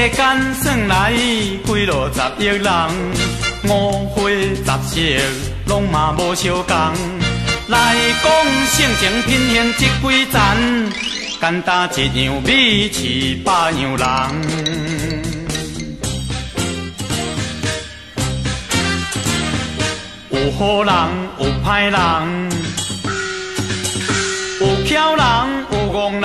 间算来几落10亿人，五花杂色拢嘛无相共。来讲性情品行这几层，简单一样米饲百样人。有好人有歹人，有巧人有憨人。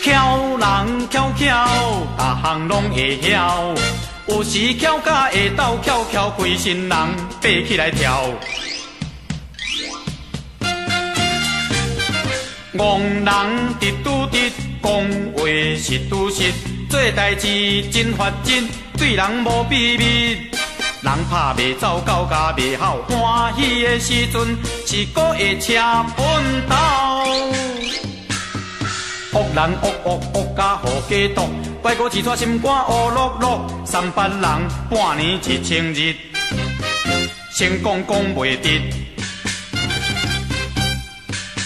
巧人巧巧，大项拢会晓。有时巧甲会斗巧巧，规身人爬起来跳。憨人直拄直，讲话实拄实，做代志真发真，对人无秘密。人拍袂走，狗甲袂吼，欢喜的时阵是个会车喷头。恶人恶恶恶甲好家毒，怪我饲带心肝乌落落。300人半年1000日，成功讲袂得。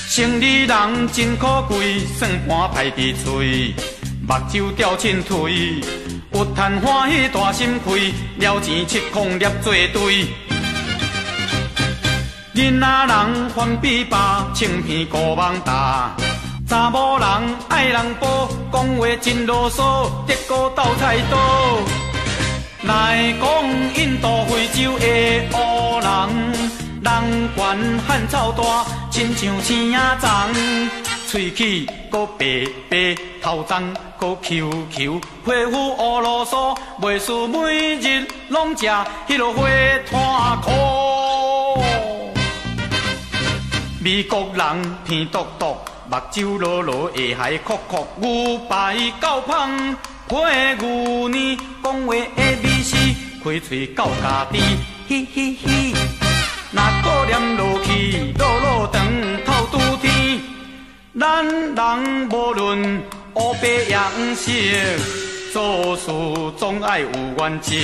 生理人真可贵，算盘歹伫喙，目睭掉凊腿。有趁欢喜大心开，了钱7孔捏做堆。囡仔人反比爸，清片古网大。查某人爱人保，讲话真啰嗦，得个斗菜刀。来讲印度非洲的乌人，人悬汉草大，亲像青仔长。喙齿搁白白，头鬃搁 QQ， 皮肤乌啰嗦，袂输每日拢食迄落花炭苦。美国人鼻毒毒，目睭落落，下海哭哭，牛排够香，配牛奶，讲话 ABC， 开嘴到家己，嘻嘻嘻。若顾念落去，落落长头拄天。咱人无论黑白颜色，做事总爱有原则。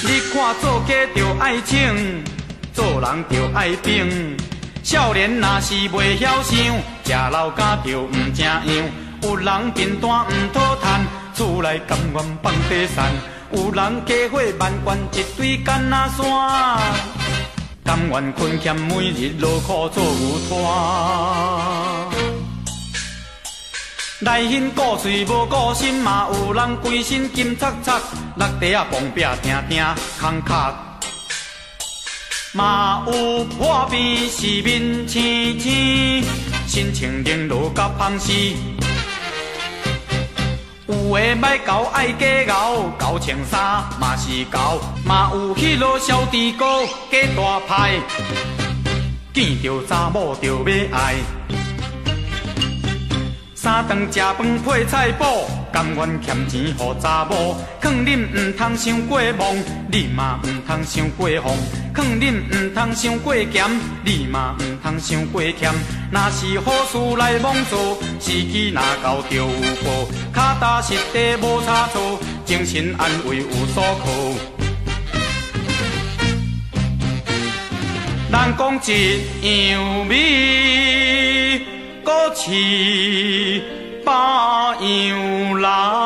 你看做家着爱请，做人着爱拼。少年若是袂晓想，食老甲着毋正样。有人贫惰毋讨趁，厝内甘愿放地产。有人家伙万贯一堆干那山。甘愿困欠，每日劳苦做牛摊。内心顾嘴无顾心，嘛有人规身金擦擦，落地啊碰壁听听空壳。嘛有破病是面青青，心情冷落甲芳丝。有的歹交爱假熬，交穿衫嘛是交，嘛有迄落小猪哥假大牌，见着查某着要爱。三顿食饭配菜脯，甘愿欠钱予查某。劝恁毋通伤过忙，你嘛毋通伤过疯。劝恁毋通伤过咸，你嘛毋通伤过欠。若是好事来妄做，时机若到就有报。脚踏实地无差错，精神安慰有所靠。人讲一样米，搁饲百样人。